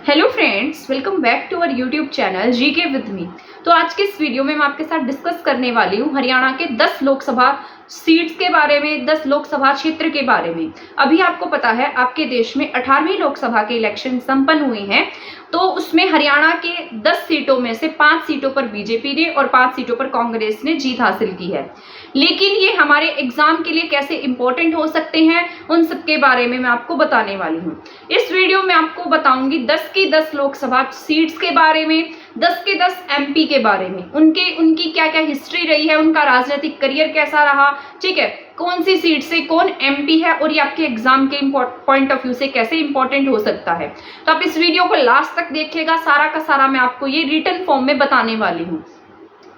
Hello friends, welcome back to our YouTube channel GK with me. तो आज के इस वीडियो में मैं आपके साथ डिस्कस करने वाली हूँ हरियाणा के 10 लोकसभा सीट्स के बारे में, 10 लोकसभा क्षेत्र के बारे में। अभी आपको पता है आपके देश में 18वीं लोकसभा के इलेक्शन संपन्न हुए हैं, तो उसमें हरियाणा के 10 सीटों में से 5 सीटों पर बीजेपी ने और 5 सीटों पर कांग्रेस ने जीत हासिल की है। लेकिन ये हमारे एग्जाम के लिए कैसे इंपॉर्टेंट हो सकते हैं, उन सब के बारे में मैं आपको बताने वाली हूँ। इस वीडियो में आपको बताऊंगी 10 की 10 लोकसभा सीट्स के बारे में, 10 के 10 एमपी के बारे में, उनकी क्या क्या हिस्ट्री रही है, उनका राजनीतिक करियर कैसा रहा, ठीक है, कौन सी सीट से कौन एमपी है और ये आपके एग्जाम के पॉइंट ऑफ व्यू से कैसे इंपॉर्टेंट हो सकता है। तो आप इस वीडियो को लास्ट तक देखिएगा, सारा का सारा मैं आपको ये रिटन फॉर्म में बताने वाली हूँ।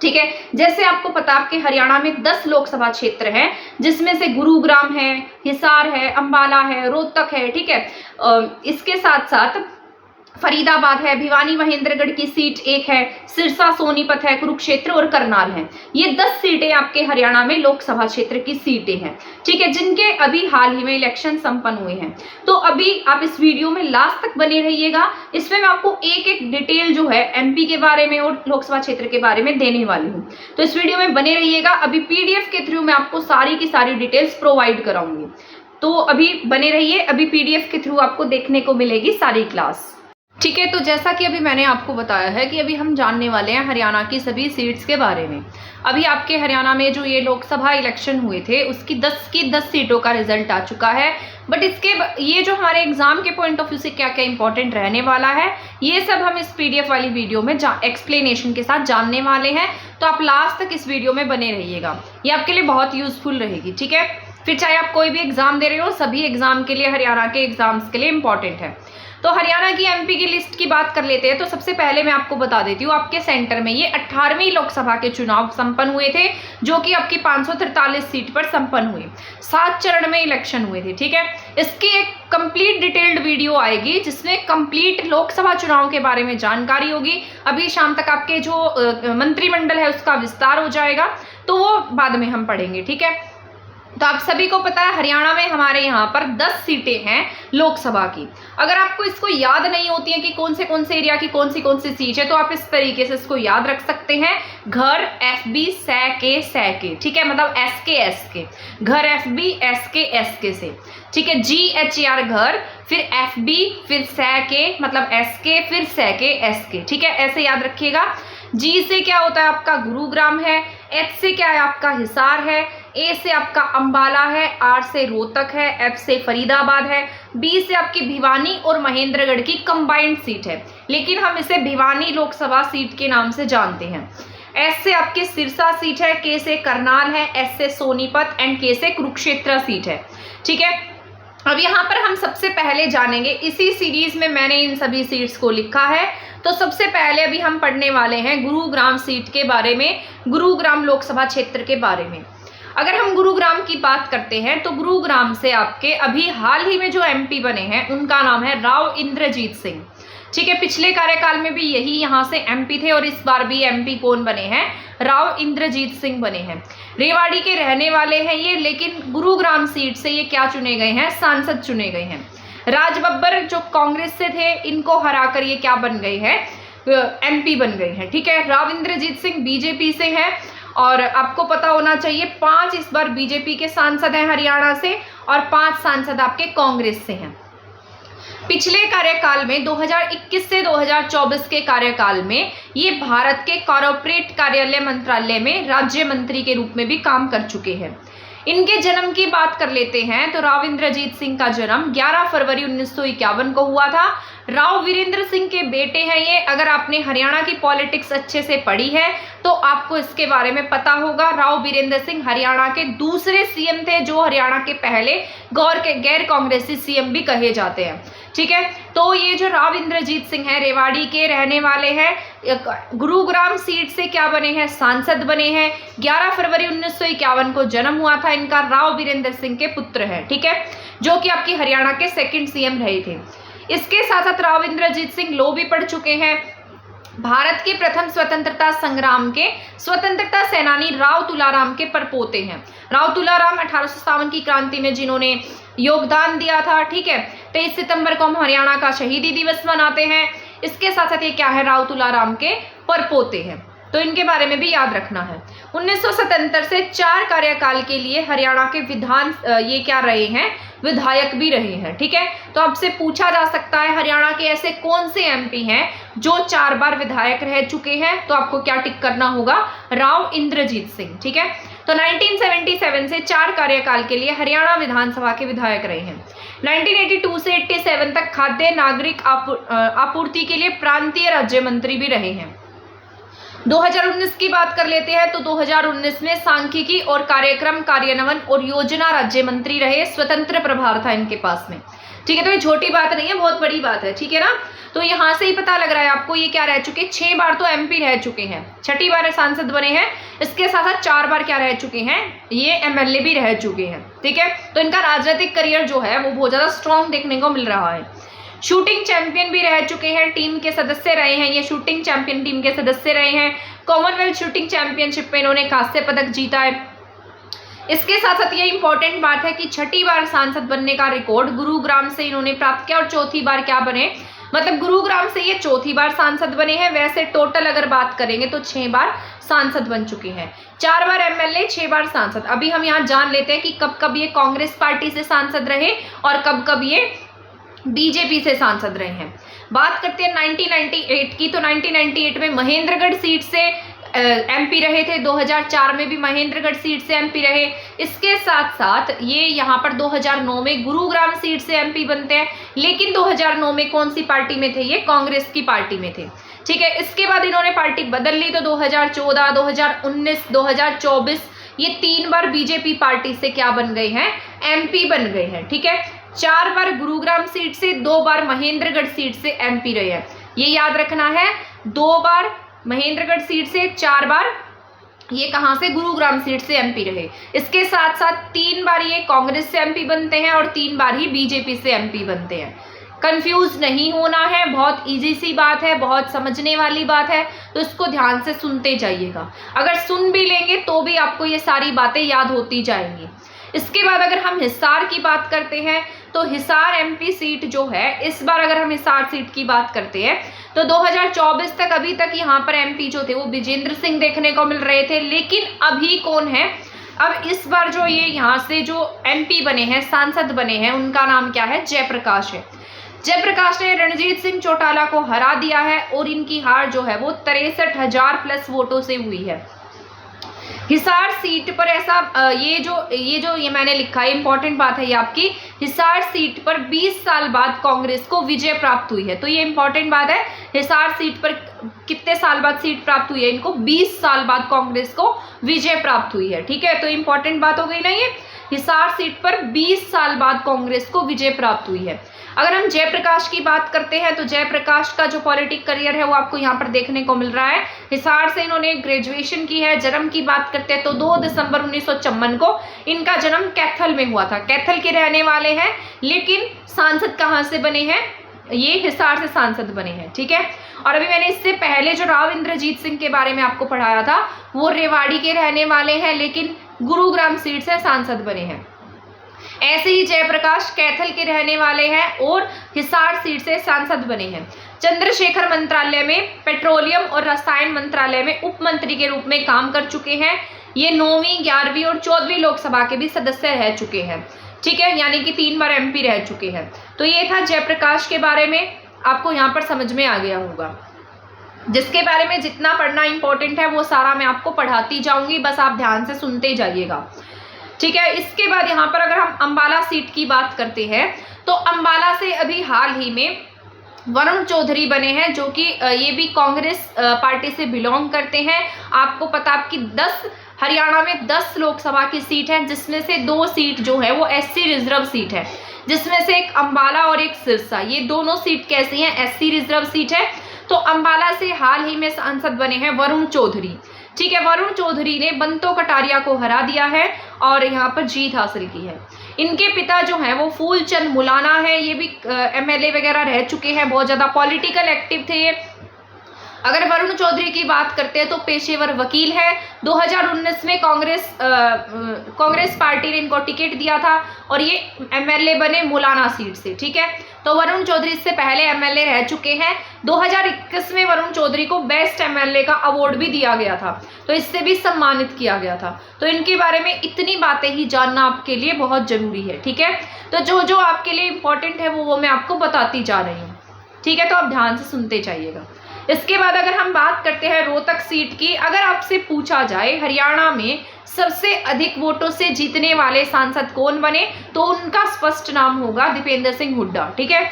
ठीक है, जैसे आपको पता आपके हरियाणा में 10 लोकसभा क्षेत्र हैं, जिसमें से गुरुग्राम है, हिसार है, अंबाला है, रोहतक है, ठीक है। इसके साथ साथ फरीदाबाद है, भिवानी महेंद्रगढ़ की सीट एक है, सिरसा सोनीपत है, कुरुक्षेत्र और करनाल है। ये 10 सीटें आपके हरियाणा में लोकसभा क्षेत्र की सीटें हैं, ठीक है, जिनके अभी हाल ही में इलेक्शन संपन्न हुए हैं। तो अभी आप इस वीडियो में लास्ट तक बने रहिएगा, इसमें मैं आपको एक एक डिटेल जो है एमपी के बारे में और लोकसभा क्षेत्र के बारे में देने वाली हूँ। तो इस वीडियो में बने रहिएगा, अभी पीडीएफ के थ्रू मैं आपको सारी की सारी डिटेल्स प्रोवाइड कराऊंगी। तो अभी बने रहिए, अभी पीडीएफ के थ्रू आपको देखने को मिलेगी सारी क्लास। ठीक है, तो जैसा कि अभी मैंने आपको बताया है कि अभी हम जानने वाले हैं हरियाणा की सभी सीट्स के बारे में। अभी आपके हरियाणा में जो ये लोकसभा इलेक्शन हुए थे उसकी 10 की 10 सीटों का रिजल्ट आ चुका है। बट इसके ये जो हमारे एग्जाम के पॉइंट ऑफ व्यू से क्या क्या इंपॉर्टेंट रहने वाला है, ये सब हम इस पीडीएफ वाली वीडियो में एक्सप्लेनेशन के साथ जानने वाले हैं। तो आप लास्ट तक इस वीडियो में बने रहिएगा, ये आपके लिए बहुत यूजफुल रहेगी। ठीक है, फिर चाहे आप कोई भी एग्जाम दे रहे हो, सभी एग्जाम के लिए, हरियाणा के एग्जाम्स के लिए इंपॉर्टेंट है। तो हरियाणा की एमपी की लिस्ट की बात कर लेते हैं। तो सबसे पहले मैं आपको बता देती हूँ, आपके सेंटर में ये 18वीं लोकसभा के चुनाव संपन्न हुए थे, जो कि आपकी 543 सीट पर संपन्न हुए। 7 चरण में इलेक्शन हुए थे। ठीक है, इसकी एक कंप्लीट डिटेल्ड वीडियो आएगी जिसमें कंप्लीट लोकसभा चुनाव के बारे में जानकारी होगी। अभी शाम तक आपके जो मंत्रिमंडल है उसका विस्तार हो जाएगा, तो वो बाद में हम पढ़ेंगे। ठीक है, तो आप सभी को पता है हरियाणा में हमारे यहाँ पर 10 सीटें हैं लोकसभा की। अगर आपको इसको याद नहीं होती है कि कौन से एरिया की कौन सी सीट है, तो आप इस तरीके से इसको याद रख सकते हैं। घर FB सै के, ठीक है, मतलब SK घर FB SK से, ठीक है, GHER घर, फिर FB, फिर सै के मतलब SK, फिर सै के SK, ठीक है, ऐसे याद रखिएगा। G से क्या होता है आपका गुरुग्राम है, H से क्या है आपका हिसार है, A से आपका अंबाला है, R से रोहतक है, F से फरीदाबाद है, B से आपकी भिवानी और महेंद्रगढ़ की कंबाइंड सीट है, लेकिन हम इसे भिवानी लोकसभा सीट के नाम से जानते हैं। S से आपकी सिरसा सीट है, K से करनाल है, S से सोनीपत एंड K से कुरुक्षेत्र सीट है। ठीक है, अब यहाँ पर हम सबसे पहले जानेंगे, इसी सीरीज में मैंने इन सभी सीट्स को लिखा है। तो सबसे पहले अभी हम पढ़ने वाले हैं गुरुग्राम सीट के बारे में, गुरुग्राम लोकसभा क्षेत्र के बारे में। अगर हम गुरुग्राम की बात करते हैं तो गुरुग्राम से आपके अभी हाल ही में जो एमपी बने हैं उनका नाम है राव इंद्रजीत सिंह। ठीक है, पिछले कार्यकाल में भी यही यहाँ से एमपी थे और इस बार भी एमपी कौन बने हैं, राव इंद्रजीत सिंह बने हैं। रेवाड़ी के रहने वाले हैं ये, लेकिन गुरुग्राम सीट से ये क्या चुने गए हैं, सांसद चुने गए हैं। राज बब्बर जो कांग्रेस से थे, इनको हराकर ये क्या बन गए हैं, एमपी बन गए हैं। ठीक है, राव इंद्रजीत सिंह बीजेपी से है और आपको पता होना चाहिए 5 इस बार बीजेपी के सांसद हैं हरियाणा से और 5 सांसद आपके कांग्रेस से हैं। पिछले कार्यकाल में 2021 से 2024 के कार्यकाल में ये भारत के कॉर्पोरेट कार्यालय मंत्रालय में राज्य मंत्री के रूप में भी काम कर चुके हैं। इनके जन्म की बात कर लेते हैं तो राव इंद्रजीत सिंह का जन्म 11 फरवरी 1951 को हुआ था। राव वीरेंद्र सिंह के बेटे हैं ये। अगर आपने हरियाणा की पॉलिटिक्स अच्छे से पढ़ी है तो आपको इसके बारे में पता होगा। राव वीरेंद्र सिंह हरियाणा के दूसरे सीएम थे, जो हरियाणा के पहले गैर कांग्रेसी सीएम भी कहे जाते हैं। ठीक है, तो ये जो राव इंद्रजीत सिंह है रेवाड़ी के रहने वाले हैं, गुरुग्राम सीट से क्या बने हैं, सांसद बने हैं। 11 फरवरी 1951 को जन्म हुआ था इनका। राव वीरेंद्र सिंह के पुत्र है, ठीक है, जो कि आपकी हरियाणा के 2nd सीएम रहे थे। इसके साथ साथ राव इंद्रजीत सिंह लॉ भी पढ़ चुके हैं। भारत के प्रथम स्वतंत्रता संग्राम के स्वतंत्रता सेनानी राव तुलाराम के परपोते हैं। राव तुलाराम 1857 की क्रांति में जिन्होंने योगदान दिया था। ठीक है, 23 सितंबर को हम हरियाणा का शहीदी दिवस मनाते हैं। इसके साथ साथ ये क्या है, राव तुलाराम के परपोते हैं, तो इनके बारे में भी याद रखना है। 1977 से 4 कार्यकाल के लिए हरियाणा के ये क्या रहे हैं, विधायक भी रहे हैं। ठीक है, तो आपसे पूछा जा सकता है हरियाणा के ऐसे कौन से एमपी हैं जो 4 बार विधायक रह चुके हैं, तो आपको क्या टिक करना होगा, राव इंद्रजीत सिंह। ठीक है, तो 1977 से 4 कार्यकाल के लिए हरियाणा विधानसभा के विधायक रहे हैं। 1982 से 87 तक खाद्य नागरिक आपूर्ति के लिए प्रांतीय राज्य मंत्री भी रहे हैं। 2019 की बात कर लेते हैं, तो 2019 में सांख्यिकी और कार्यक्रम कार्यान्वयन और योजना राज्य मंत्री रहे, स्वतंत्र प्रभार था इनके पास में। ठीक है, तो ये छोटी बात नहीं है, बहुत बड़ी बात है। ठीक है ना, तो यहाँ से ही पता लग रहा है आपको ये क्या रह चुके, 6 बार तो एमपी रह चुके हैं, 6ठी बार सांसद बने हैं, इसके साथ साथ 4 बार क्या रह चुके हैं, ये एमएलए भी रह चुके हैं। ठीक है, तो इनका राजनीतिक करियर जो है वो बहुत ज्यादा स्ट्रॉन्ग देखने को मिल रहा है। शूटिंग चैंपियन भी रह चुके हैं, टीम के सदस्य रहे हैं, ये शूटिंग चैंपियन टीम के सदस्य रहे हैं। कॉमनवेल्थ शूटिंग चैंपियनशिप में इन्होंने कांस्य पदक जीता है। इसके साथ साथ ये इंपॉर्टेंट बात है कि 6ठी बार सांसद बनने का रिकॉर्ड गुरुग्राम से इन्होंने प्राप्त किया, और 4थी बार क्या बने, मतलब गुरुग्राम से ये 4थी बार सांसद बने हैं। वैसे टोटल अगर बात करेंगे तो 6 बार सांसद बन चुके हैं, 4 बार एमएलए, 6 बार सांसद। अभी हम यहाँ जान लेते हैं कि कब कब ये कांग्रेस पार्टी से सांसद रहे और कब कब ये बीजेपी से सांसद रहे हैं। बात करते हैं 1998 की, तो 1998 में महेंद्रगढ़ सीट से एमपी रहे थे, 2004 में भी महेंद्रगढ़ सीट से एमपी रहे। इसके साथ साथ ये यहाँ पर 2009 में गुरुग्राम सीट से एमपी बनते हैं, लेकिन 2009 में कौन सी पार्टी में थे, ये कांग्रेस की पार्टी में थे। ठीक है, इसके बाद इन्होंने पार्टी बदल ली, तो 2014, 2019, 2024 ये 3 बार बीजेपी पार्टी से क्या बन गए हैं, एमपी बन गए हैं। ठीक है, 4 बार गुरुग्राम सीट से, 2 बार महेंद्रगढ़ सीट से एमपी रहे हैं, ये याद रखना है। 2 बार महेंद्रगढ़ सीट से, 4 बार ये कहां से, गुरुग्राम सीट से एमपी रहे। इसके साथ साथ 3 बार ये कांग्रेस से एमपी बनते हैं और 3 बार ही बीजेपी से एमपी बनते हैं। कंफ्यूज नहीं होना है, बहुत इजी सी बात है, बहुत समझने वाली बात है, तो इसको ध्यान से सुनते जाइएगा। अगर सुन भी लेंगे तो भी आपको ये सारी बातें याद होती जाएंगी। इसके बाद अगर हम हिसार की बात करते हैं, तो हिसार एमपी सीट जो है, इस बार अगर हम हिसार सीट की बात करते हैं तो 2024 तक अभी तक यहाँ पर एमपी जो थे वो विजेंद्र सिंह देखने को मिल रहे थे, लेकिन अभी कौन है, अब इस बार जो ये यहाँ से जो एमपी बने हैं, सांसद बने हैं, उनका नाम क्या है, जयप्रकाश है। जयप्रकाश ने रणजीत सिंह चौटाला को हरा दिया है और इनकी हार जो है वो 63,000 प्लस वोटों से हुई है। हिसार सीट पर ऐसा ये मैंने लिखा है, इंपॉर्टेंट बात है ये आपकी, हिसार सीट पर 20 साल बाद कांग्रेस को विजय प्राप्त हुई है। तो ये इंपॉर्टेंट बात है, हिसार सीट पर कितने साल बाद सीट प्राप्त हुई है, इनको 20 साल बाद कांग्रेस को विजय प्राप्त हुई है। ठीक है, तो इंपॉर्टेंट बात हो गई ना ये, हिसार सीट पर 20 साल बाद कांग्रेस को विजय प्राप्त हुई है। अगर हम जयप्रकाश की बात करते हैं, तो जयप्रकाश का जो पॉलिटिक करियर है वो आपको यहाँ पर देखने को मिल रहा है। हिसार से इन्होंने ग्रेजुएशन की है। जन्म की बात करते हैं तो 2 दिसंबर 1954 को इनका जन्म कैथल में हुआ था। कैथल के रहने वाले हैं, लेकिन सांसद कहाँ से बने हैं, ये हिसार से सांसद बने हैं। ठीक है, और अभी मैंने इससे पहले जो राव इंद्रजीत सिंह के बारे में आपको पढ़ाया था, वो रेवाड़ी के रहने वाले हैं, लेकिन गुरुग्राम सीट से सांसद बने हैं। ऐसे ही जयप्रकाश कैथल के रहने वाले हैं और हिसार सीट से सांसद बने हैं। चंद्रशेखर मंत्रालय में पेट्रोलियम और रसायन मंत्रालय में उप मंत्री के रूप में काम कर चुके हैं। ये 9वीं, 11वीं और 14वीं लोकसभा के भी सदस्य रह चुके हैं। ठीक है, यानी कि 3 बार एमपी रह चुके हैं। तो ये था जयप्रकाश के बारे में, आपको यहाँ पर समझ में आ गया होगा। जिसके बारे में जितना पढ़ना इंपॉर्टेंट है वो सारा मैं आपको पढ़ाती जाऊंगी, बस आप ध्यान से सुनते जाइएगा। ठीक है, इसके बाद यहाँ पर अगर हम अंबाला सीट की बात करते हैं, तो अंबाला से अभी हाल ही में वरुण चौधरी बने हैं, जो कि ये भी कांग्रेस पार्टी से बिलोंग करते हैं। आपको पता, आपकी 10 हरियाणा में 10 लोकसभा की सीट है, जिसमें से 2 सीट जो है वो एससी रिजर्व सीट है, जिसमें से एक अंबाला और एक सिरसा। ये दोनों सीट कैसी हैं, एससी रिजर्व सीट है। तो अंबाला से हाल ही में सांसद बने हैं वरुण चौधरी। ठीक है, वरुण चौधरी ने बंतो कटारिया को हरा दिया है और यहाँ पर जीत हासिल की है। इनके पिता जो हैं वो फूलचंद मुलाना है, ये भी एमएलए वगैरह रह चुके हैं, बहुत ज़्यादा पॉलिटिकल एक्टिव थे ये। अगर वरुण चौधरी की बात करते हैं तो पेशेवर वकील है। 2019 में कांग्रेस पार्टी ने इनको टिकट दिया था और ये एमएलए बने मुलाना सीट से। ठीक है, तो वरुण चौधरी इससे पहले एमएलए रह चुके हैं। 2021 में वरुण चौधरी को बेस्ट एमएलए का अवार्ड भी दिया गया था, तो इससे भी सम्मानित किया गया था। तो इनके बारे में इतनी बातें ही जानना आपके लिए बहुत जरूरी है। ठीक है, तो जो जो आपके लिए इंपॉर्टेंट है वो मैं आपको बताती जा रही हूँ। ठीक है, तो आप ध्यान से सुनते जाइएगा। इसके बाद अगर हम बात करते हैं रोहतक सीट की, अगर आपसे पूछा जाए हरियाणा में सबसे अधिक वोटों से जीतने वाले सांसद कौन बने, तो उनका स्पष्ट नाम होगा दीपेंद्र सिंह हुड्डा। ठीक है,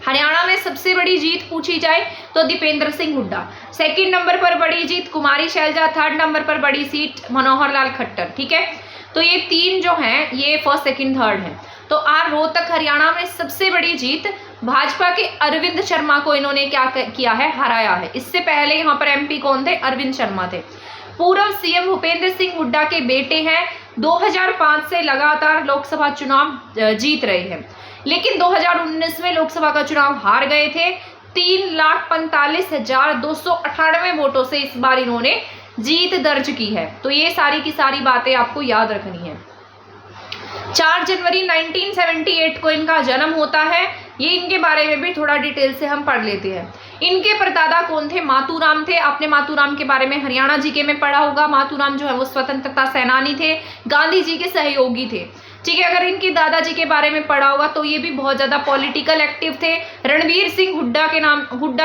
हरियाणा में सबसे बड़ी जीत पूछी जाए तो दीपेंद्र सिंह हुड्डा। सेकंड नंबर पर बड़ी जीत कुमारी शैलजा, थर्ड नंबर पर बड़ी सीट मनोहर लाल खट्टर। ठीक है, तो ये तीन जो हैं ये फर्स्ट सेकंड थर्ड हैं। तो रोहतक हरियाणा में सबसे बड़ी जीत भाजपा के अरविंद शर्मा को इन्होंने क्या किया है, हराया है। इससे पहले यहाँ पर एमपी कौन थे, अरविंद शर्मा थे। पूर्व सीएम भूपेंद्र सिंह हुड्डा के बेटे हैं, 2005 से लगातार लोकसभा चुनाव जीत रहे हैं, लेकिन 2019 में लोकसभा का चुनाव हार गए थे। 3,45,298 वोटों से इस बार इन्होंने जीत दर्ज की है। तो ये सारी की सारी बातें आपको याद रखनी है। 4 जनवरी 1978 को इनका जन्म होता है। ये इनके बारे में भी थोड़ा डिटेल से हम पढ़ लेते हैं। इनके परदादा कौन थे, मातूराम थे। आपने मातूराम के बारे में हरियाणा जीके में पढ़ा होगा। मातूराम जो है वो स्वतंत्रता सेनानी थे, गांधी जी के सहयोगी थे। ठीक है, अगर इनके दादाजी के बारे में पढ़ा होगा तो ये भी बहुत ज्यादा पॉलिटिकल एक्टिव थे। रणवीर सिंह हुड्डा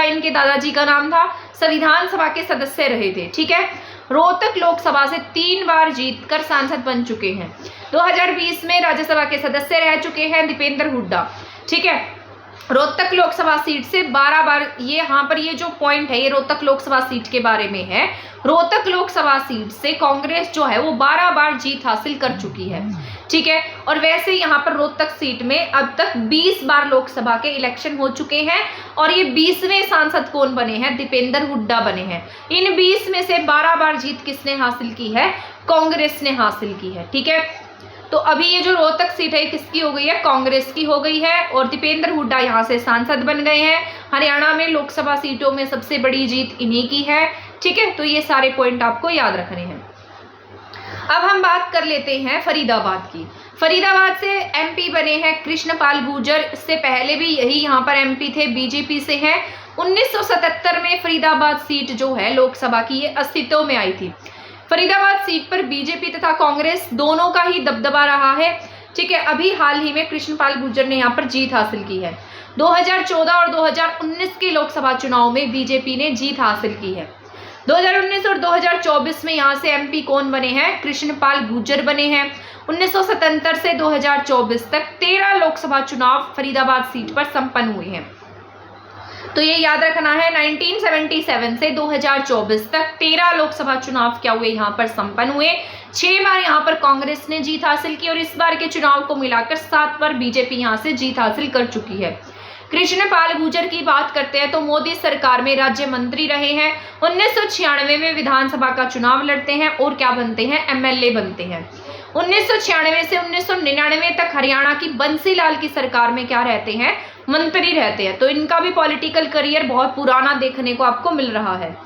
इनके दादाजी का नाम था। संविधान सभा के सदस्य रहे थे। ठीक है, रोहतक लोकसभा से 3 बार जीतकर सांसद बन चुके हैं। 2020 में राज्यसभा के सदस्य रह चुके हैं दीपेंद्र हुड्डा। ठीक है, रोहतक लोकसभा सीट से 12 बार, ये यहाँ पर ये जो पॉइंट है ये रोहतक लोकसभा सीट के बारे में है। रोहतक लोकसभा सीट से कांग्रेस जो है वो 12 बार जीत हासिल कर चुकी है। ठीक है, और वैसे यहाँ पर रोहतक सीट में अब तक 20 बार लोकसभा के इलेक्शन हो चुके हैं और ये 20वें सांसद कौन बने हैं, दीपेंद्र हुड्डा बने हैं। इन 20 में से 12 बार जीत किसने हासिल की है, कांग्रेस ने हासिल की है। ठीक है, तो अभी ये जो रोहतक सीट है किसकी हो गई है, कांग्रेस की हो गई है और दीपेंद्र हुड्डा यहाँ से सांसद बन गए हैं। हरियाणा में लोकसभा सीटों में सबसे बड़ी जीत इन्हीं की है। ठीक है, तो ये सारे पॉइंट आपको याद रखने हैं। अब हम बात कर लेते हैं फरीदाबाद की। फरीदाबाद से एमपी बने हैं कृष्णपाल गुर्जर। इससे पहले भी यही यहाँ पर एमपी थे, बीजेपी से हैं। 1977 में फरीदाबाद सीट जो है लोकसभा की ये अस्तित्व में आई थी। फरीदाबाद सीट पर बीजेपी तथा कांग्रेस दोनों का ही दबदबा रहा है। ठीक है, अभी हाल ही में कृष्णपाल गुर्जर ने यहाँ पर जीत हासिल की है। 2014 और 2019 के लोकसभा चुनाव में बीजेपी ने जीत हासिल की है। 2019 और 2024 में यहाँ से एमपी कौन बने हैं, कृष्णपाल गुर्जर बने हैं। 1977 से 2024 तक 13 लोकसभा चुनाव फरीदाबाद सीट पर संपन्न हुए हैं। तो ये याद रखना है, 1977 से 2024 तक 13 लोकसभा चुनाव क्या हुए, यहाँ पर संपन्न हुए। 6 बार यहाँ पर कांग्रेस ने जीत हासिल की और इस बार के चुनाव को मिलाकर 7 बार बीजेपी यहाँ से जीत हासिल कर चुकी है। कृष्णपाल गुर्जर की बात करते हैं तो मोदी सरकार में राज्य मंत्री रहे हैं। 1996 में विधानसभा का चुनाव लड़ते हैं और क्या बनते हैं, एमएलए बनते हैं। 1996 से 1999 तक हरियाणा की बंसीलाल की सरकार में क्या रहते हैं, मंत्री रहते हैं। तो इनका भी पॉलिटिकल करियर बहुत पुराना देखने को आपको मिल रहा है।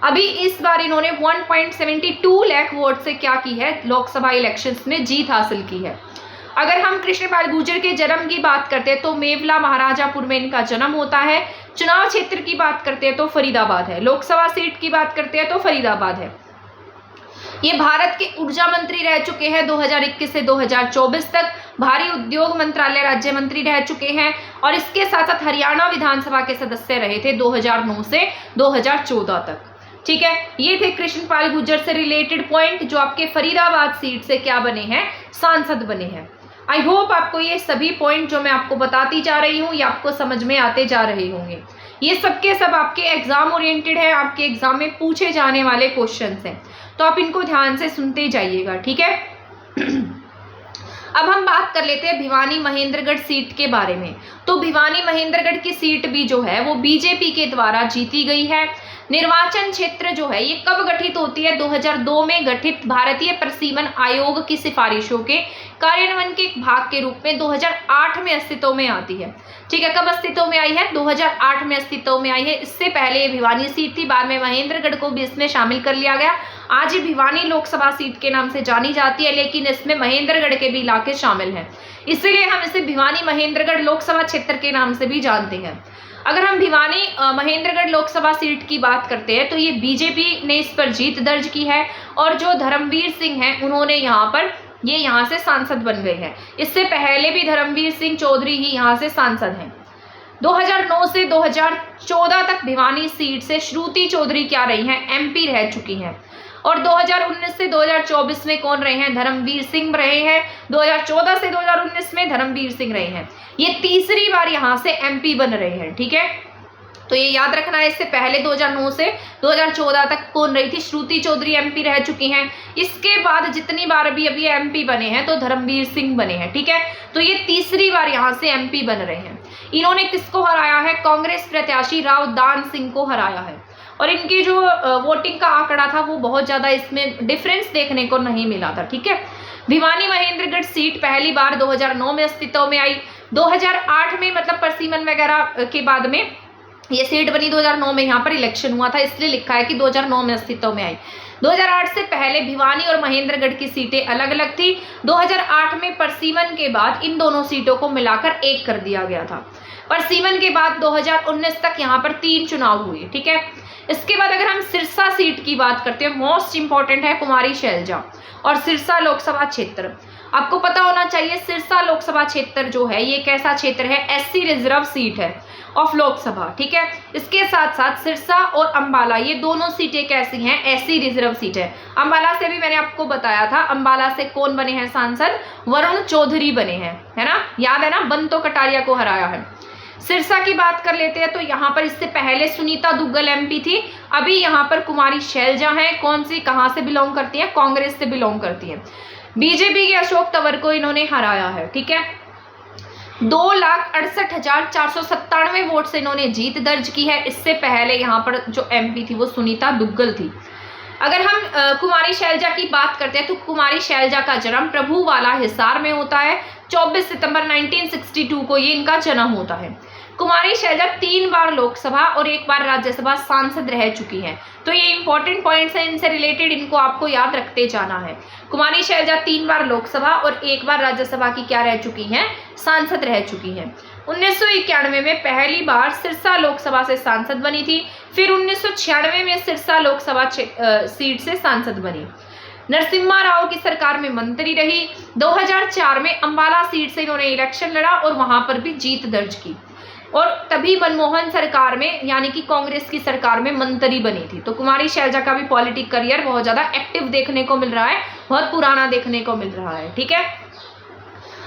अभी इस बार इन्होंने 1.72 लाख वोट से क्या की है, लोकसभा इलेक्शंस में जीत हासिल की है। अगर हम कृष्णपाल गुर्जर के जन्म की बात करते हैं तो मेवला महाराजापुर में इनका जन्म होता है। चुनाव क्षेत्र की बात करते हैं तो फरीदाबाद है। लोकसभा सीट की बात करते हैं तो फरीदाबाद है। ये भारत के ऊर्जा मंत्री रह चुके हैं 2021 से 2024 तक। भारी उद्योग मंत्रालय राज्य मंत्री रह चुके हैं और इसके साथ साथ हरियाणा विधानसभा के सदस्य रहे थे 2009 से 2014 तक। ठीक है, ये थे कृष्णपाल गुर्जर से रिलेटेड पॉइंट जो आपके फरीदाबाद सीट से क्या बने हैं, सांसद बने हैं। आई होप आपको ये सभी पॉइंट जो मैं आपको बताती जा रही हूँ ये आपको समझ में आते जा रहे होंगे। ये सब के सब आपके एग्जाम ओरिएंटेड है, आपके एग्जाम में पूछे जाने वाले क्वेश्चंस हैं, तो आप इनको ध्यान से सुनते जाइएगा। ठीक है, अब हम बात कर लेते हैं भिवानी महेंद्रगढ़ सीट के बारे में। तो भिवानी महेंद्रगढ़ की सीट भी जो है वो बीजेपी के द्वारा जीती गई है। निर्वाचन क्षेत्र जो है ये कब गठित होती है? 2002 में गठित भारतीय प्रशासन आयोग की सिफारिशों के कार्यान्वयन के एक भाग के रूप में 2008 में अस्तित्व में आती है। ठीक है, कब अस्तित्व में आई है? 2008 में अस्तित्व में आई है। इससे पहले ये भिवानी सीट थी, बाद में महेंद्रगढ़ को भी इसमें शामिल कर लिया गया। आज ये भिवानी लोकसभा सीट के नाम से जानी जाती है, लेकिन इसमें महेंद्रगढ़ के भी इलाके शामिल हैं, इसीलिए हम इसे भिवानी महेंद्रगढ़ लोकसभा क्षेत्र के नाम से भी जानते हैं। अगर हम भिवानी महेंद्रगढ़ लोकसभा सीट की बात करते हैं तो ये बीजेपी ने इस पर जीत दर्ज की है, और जो धर्मवीर सिंह हैं उन्होंने यहाँ से सांसद बन गए हैं। इससे पहले भी धर्मवीर सिंह चौधरी ही यहाँ से सांसद हैं। 2009 से 2014 तक भिवानी सीट से श्रुति चौधरी क्या रही हैं? एमपी रह चुकी हैं। और 2019 से 2024 में कौन रहे हैं? धर्मवीर सिंह रहे हैं। 2014 से 2019 में धर्मवीर सिंह रहे हैं। ये तीसरी बार यहाँ से एमपी बन रहे हैं। ठीक है, तो ये याद रखना है। इससे पहले 2009 से 2014 तक कौन रही थी? श्रुति चौधरी एमपी रह चुकी हैं। इसके बाद जितनी बार अभी एमपी बने हैं तो धर्मवीर सिंह बने हैं। ठीक है, तो ये तीसरी बार यहाँ से एमपी बन रहे हैं। इन्होंने किसको हराया है? कांग्रेस प्रत्याशी राव दान सिंह को हराया है। और इनकी जो वोटिंग का आंकड़ा था वो बहुत ज़्यादा इसमें डिफरेंस देखने को नहीं मिला था। ठीक है, भिवानी महेंद्रगढ़ सीट पहली बार 2009 में अस्तित्व में आई। 2008 में मतलब परसीमन वगैरह के बाद में ये सीट बनी। 2009 में यहाँ पर इलेक्शन हुआ था, इसलिए लिखा है कि 2009 में अस्तित्व में आई। 2008 से पहले भिवानी और महेंद्रगढ़ की सीटें अलग अलग थी। 2008 में परसीमन के बाद इन दोनों सीटों को मिलाकर एक कर दिया गया था। परसीमन के बाद 2019 तक यहाँ पर 3 चुनाव हुए। ठीक है, इसके बाद अगर हम सिरसा सीट की बात करते हैं, मोस्ट इंपॉर्टेंट है कुमारी शैलजा और सिरसा लोकसभा क्षेत्र। आपको पता होना चाहिए सिरसा लोकसभा क्षेत्र जो है ये कैसा क्षेत्र है? एससी रिजर्व सीट है ऑफ लोकसभा। ठीक है, इसके साथ साथ सिरसा और अंबाला ये दोनों सीटें कैसी हैं? एससी रिजर्व सीट है। अंबाला से भी मैंने आपको बताया था, अंबाला से कौन बने हैं सांसद? वरुण चौधरी बने हैं, है ना, याद है ना, बंतो कटारिया को हराया है। सिरसा की बात कर लेते हैं तो यहाँ पर इससे पहले सुनीता दुग्गल एमपी थी, अभी यहाँ पर कुमारी शैलजा हैं। कौन सी, कहाँ से बिलोंग करती हैं? कांग्रेस से बिलोंग करती हैं। बीजेपी के अशोक तंवर को इन्होंने हराया है। ठीक है, 2,68,497 वोट से इन्होंने जीत दर्ज की है। इससे पहले यहाँ पर जो एमपी थी वो सुनीता दुग्गल थी। अगर हम कुमारी शैलजा की बात करते हैं तो कुमारी शैलजा का जन्म प्रभुवाला हिसार में होता है। 24 सितंबर 1962 को ये इनका जन्म होता है। कुमारी शैलजा 3 बार लोकसभा और 1 बार राज्यसभा सांसद रह चुकी हैं। तो ये इंपॉर्टेंट पॉइंट्स हैं, इनसे रिलेटेड इनको आपको याद रखते जाना है। कुमारी शैलजा 3 बार लोकसभा और 1 बार राज्यसभा की क्या रह चुकी हैं? सांसद रह चुकी हैं। 1991 में पहली बार सिरसा लोकसभा से सांसद बनी थी, फिर 1996 में सिरसा लोकसभा सीट से सांसद बनी। नरसिम्हा राव की सरकार में मंत्री रही। 2004 में अंबाला सीट से इन्होंने इलेक्शन लड़ा और वहां पर भी जीत दर्ज की, और तभी मनमोहन सरकार में यानी कि कांग्रेस की सरकार में मंत्री बनी थी। तो कुमारी शैलजा का भी पॉलिटिक करियर बहुत ज़्यादा एक्टिव देखने को मिल रहा है, बहुत पुराना देखने को मिल रहा है। ठीक है,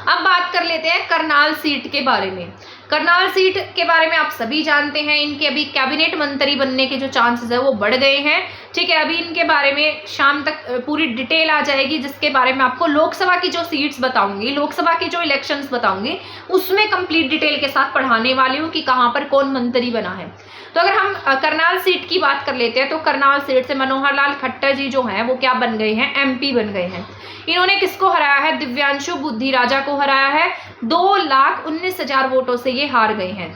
अब बात कर लेते हैं करनाल सीट के बारे में। करनाल सीट के बारे में आप सभी जानते हैं, इनके अभी कैबिनेट मंत्री बनने के जो चांसेस है वो बढ़ गए हैं। ठीक है, अभी इनके बारे में शाम तक पूरी डिटेल आ जाएगी, जिसके बारे में आपको लोकसभा की जो सीट्स बताऊंगी, लोकसभा की जो इलेक्शंस बताऊंगी, उसमें कंप्लीट डिटेल के साथ पढ़ाने वाली हूँ कि कहाँ पर कौन मंत्री बना है। तो अगर हम करनाल सीट की बात कर लेते हैं तो करनाल सीट से मनोहर लाल खट्टर जी जो हैं वो क्या बन गए हैं? एमपी बन गए हैं। इन्होंने किसको हराया है? दिव्यांशु बुद्धि राजा को हराया है। 2,19,000 वोटों से ये हार गए हैं,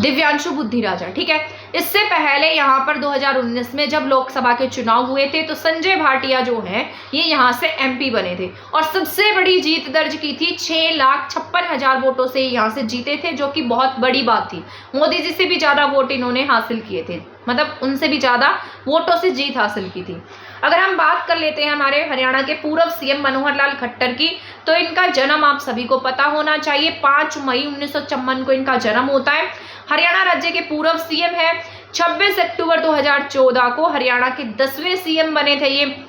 दिव्यांशु बुद्धि राजा। ठीक है, इससे पहले यहाँ पर 2019 में जब लोकसभा के चुनाव हुए थे तो संजय भाटिया जो हैं ये यहाँ से एमपी बने थे और सबसे बड़ी जीत दर्ज की थी। 6,56,000 वोटों से यहाँ से जीते थे, जो कि बहुत बड़ी बात थी। मोदी जी से भी ज़्यादा वोट इन्होंने हासिल किए थे, मतलब उनसे भी ज़्यादा वोटों से जीत हासिल की थी। अगर हम बात कर लेते हैं हमारे हरियाणा के पूर्व सीएम मनोहर लाल खट्टर की, तो इनका जन्म आप सभी को पता होना चाहिए। 5 मई 1954 को इनका जन्म होता है। हरियाणा राज्य के पूर्व सीएम है। 26 अक्टूबर 2014 को हरियाणा के 10वें सीएम बने थे ये।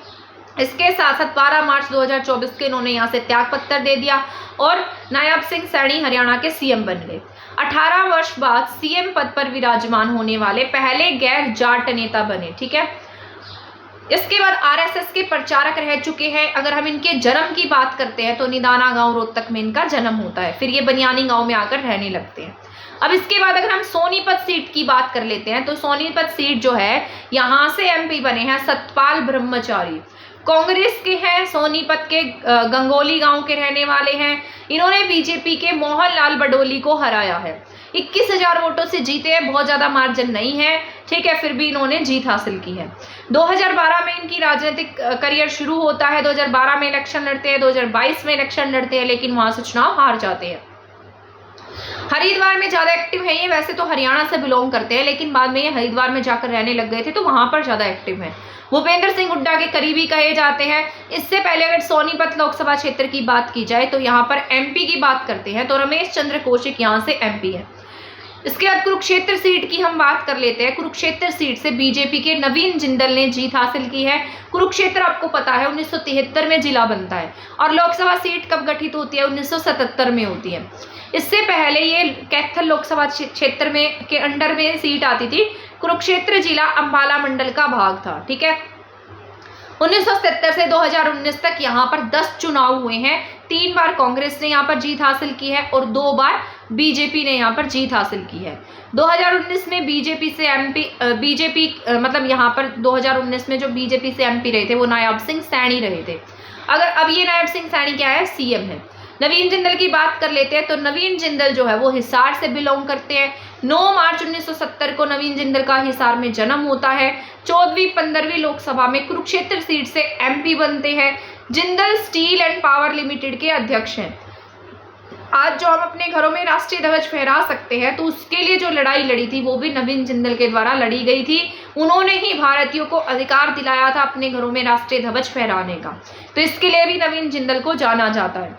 इसके साथ साथ 12 मार्च 2024 के इन्होंने यहाँ से त्याग पत्र दे दिया और नायब सिंह सैनी हरियाणा के सीएम बन गए। 18 वर्ष बाद सीएम पद पर विराजमान होने वाले पहले गैर जाट नेता बने। ठीक है, इसके बाद आरएसएस के प्रचारक रह चुके हैं। अगर हम इनके जन्म की बात करते हैं तो निदाना गांव रोहतक में इनका जन्म होता है, फिर ये बनियानी गांव में आकर रहने लगते हैं। अब इसके बाद अगर हम सोनीपत सीट की की बात कर लेते हैं तो सोनीपत सीट जो है यहाँ से एमपी बने हैं सतपाल ब्रह्मचारी, कांग्रेस के हैं, सोनीपत के गंगोली गांव के रहने वाले हैं। इन्होंने बीजेपी के मोहन लाल बडोली को हराया है, 21,000 वोटों से जीते हैं, बहुत ज्यादा मार्जिन नहीं है, ठीक है, फिर भी इन्होंने जीत हासिल की है। 2012 में इनकी राजनीतिक करियर शुरू होता है, 2012 में इलेक्शन लड़ते हैं, 2022 में इलेक्शन लड़ते हैं, लेकिन वहां से चुनाव हार जाते हैं। हरिद्वार में ज्यादा एक्टिव है ये, वैसे तो हरियाणा से बिलोंग करते हैं, लेकिन बाद में ये हरिद्वार में जाकर रहने लग गए थे तो वहां पर ज्यादा एक्टिव है। भूपेंद्र सिंह हुड्डा के करीबी कहे जाते हैं। इससे पहले अगर सोनीपत लोकसभा क्षेत्र की बात की जाए तो यहाँ पर एमपी की बात करते हैं तो रमेश चंद्र कौशिक यहाँ से एमपी है। इसके बाद कुरुक्षेत्र सीट की हम बात कर लेते हैं। कुरुक्षेत्र सीट से बीजेपी के नवीन जिंदल ने जीत हासिल की है। कुरुक्षेत्र आपको पता है 1973 में जिला बनता है और लोकसभा सीट कब गठित होती है, 1977 में होती है। इससे पहले ये कैथल लोकसभा क्षेत्र में के अंडर में सीट आती थी। कुरुक्षेत्र जिला अंबाला मंडल का भाग था, ठीक है। 1970 से 2019 तक यहाँ पर 10 चुनाव हुए हैं। 3 बार कांग्रेस ने यहाँ पर जीत हासिल की है और 2 बार बीजेपी ने यहाँ पर जीत हासिल की है। 2019 में बीजेपी से एमपी मतलब यहाँ पर 2019 में जो बीजेपी से एमपी रहे थे वो नायब सिंह सैनी रहे थे। अगर अब ये नायब सिंह सैनी क्या है, सीएम है। नवीन जिंदल की बात कर लेते हैं तो नवीन जिंदल जो है वो हिसार से बिलोंग करते हैं। 9 मार्च 1970 को नवीन जिंदल का हिसार में जन्म होता है। 14वीं 15वीं लोकसभा में कुरुक्षेत्र सीट से एमपी बनते हैं। Jindal steel and power limited के अध्यक्ष हैं। आज जो हम अपने घरों में राष्ट्रीय ध्वज फहरा सकते हैं तो उसके लिए जो लड़ाई लड़ी थी वो भी नवीन जिंदल के द्वारा लड़ी गई थी। उन्होंने ही भारतीयों को अधिकार दिलाया था अपने घरों में राष्ट्रीय ध्वज फहराने का, तो इसके लिए भी नवीन जिंदल को जाना जाता है,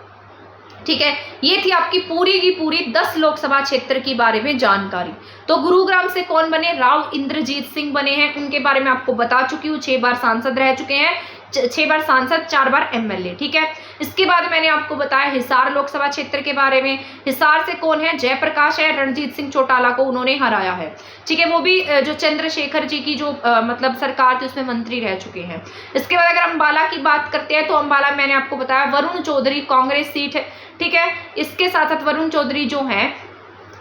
ठीक है। ये थी आपकी पूरी की पूरी 10 लोकसभा क्षेत्र के बारे में जानकारी। तो गुरुग्राम से कौन बने, राव इंद्रजीत सिंह बने हैं, उनके बारे में आपको बता चुकी हूँ। 6 बार सांसद रह चुके हैं, 6 बार सांसद, 4 बार एमएलए, ठीक है। इसके बाद मैंने आपको बताया हिसार लोकसभा क्षेत्र के बारे में। हिसार से कौन है, जयप्रकाश है, रणजीत सिंह चौटाला को उन्होंने हराया है, ठीक है। वो भी जो चंद्रशेखर जी की जो मतलब सरकार थी उसमें मंत्री रह चुके हैं। इसके बाद अगर अम्बाला की बात करते हैं तो अम्बाला मैंने आपको बताया वरुण चौधरी, कांग्रेस सीट है, ठीक है। इसके साथ साथ वरुण चौधरी जो हैं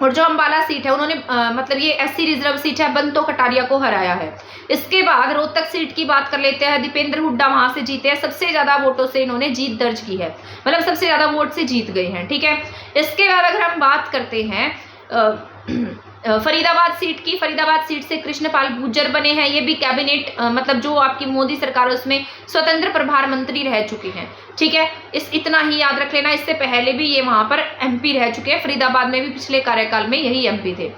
और जो अम्बाला सीट है उन्होंने मतलब ये एससी रिजर्व सीट है, बंतो कटारिया को हराया है। इसके बाद रोहतक सीट की बात कर लेते हैं। दीपेंद्र हुड्डा वहां से जीते हैं, सबसे ज्यादा वोटों से इन्होंने जीत दर्ज की है, मतलब सबसे ज्यादा वोट से जीत गए हैं, ठीक है। इसके बाद अगर हम बात करते हैं फरीदाबाद सीट की, फरीदाबाद सीट से कृष्णपाल गुर्जर बने हैं। ये भी कैबिनेट मतलब जो आपकी मोदी सरकार है उसमें स्वतंत्र प्रभार मंत्री रह चुके हैं, ठीक है। इतना ही याद रख लेना। इससे पहले भी ये वहां पर एमपी रह चुके हैं, फरीदाबाद में भी पिछले कार्यकाल में यही एमपी थे।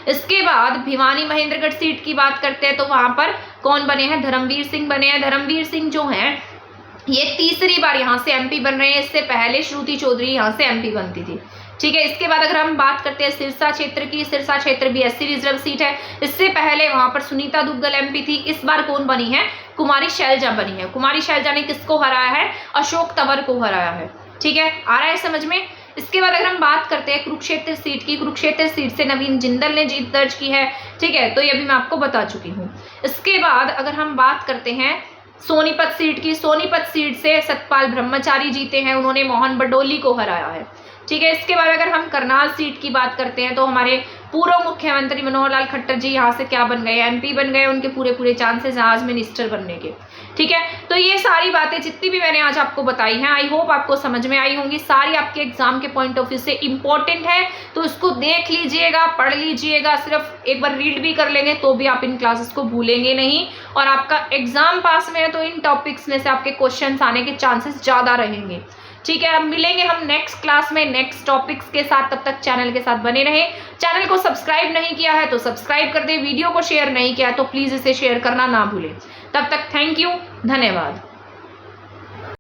इसके बाद भिवानी महेंद्रगढ़ सीट की बात करते हैं तो वहां पर कौन बने हैं, धर्मवीर सिंह बने हैं। धर्मवीर सिंह जो हैं ये तीसरी बार यहाँ से एमपी बन रहे हैं। इससे पहले श्रुति चौधरी यहाँ से एमपी बनती थी, ठीक है। इसके बाद अगर हम बात करते हैं सिरसा क्षेत्र की, सिरसा क्षेत्र भी एससी रिजर्व सीट है। इससे पहले वहां पर सुनीता दुग्गल एमपी थी। इस बार कौन बनी है, कुमारी शैलजा बनी है। कुमारी शैलजा ने किसको हराया है, अशोक तंवर को हराया है, ठीक है। आ रहा है समझ में। इसके बाद अगर हम बात करते हैं कुरुक्षेत्र सीट की, कुरुक्षेत्र सीट से नवीन जिंदल ने जीत दर्ज की है, ठीक है। तो ये भी मैं आपको बता चुकी हूँ। इसके बाद अगर हम बात करते हैं सोनीपत सीट की, सोनीपत सीट से सतपाल ब्रह्मचारी जीते हैं, उन्होंने मोहन बडोली को हराया है, ठीक है। इसके बाद अगर हम करनाल सीट की बात करते हैं तो हमारे पूर्व मुख्यमंत्री मनोहर लाल खट्टर जी यहाँ से क्या बन गए, एमपी बन गए। उनके पूरे चांसेस हैं आज मिनिस्टर बनने के, ठीक है। तो ये सारी बातें जितनी भी मैंने आज आपको बताई हैं आई होप आपको समझ में आई होंगी। सारी आपके एग्जाम के पॉइंट ऑफ व्यू से इंपॉर्टेंट है, तो उसको देख लीजिएगा, पढ़ लीजिएगा। सिर्फ एक बार रीड भी कर लेंगे तो भी आप इन क्लासेस को भूलेंगे नहीं और आपका एग्जाम पास में है तो इन टॉपिक्स में से आपके क्वेश्चन आने के चांसेस ज़्यादा रहेंगे, ठीक है। अब मिलेंगे हम नेक्स्ट क्लास में नेक्स्ट टॉपिक्स के साथ, तब तक चैनल के साथ बने रहें। चैनल को सब्सक्राइब नहीं किया है तो सब्सक्राइब कर दें, वीडियो को शेयर नहीं किया है तो प्लीज़ इसे शेयर करना ना भूलें। तब तक थैंक यू, धन्यवाद।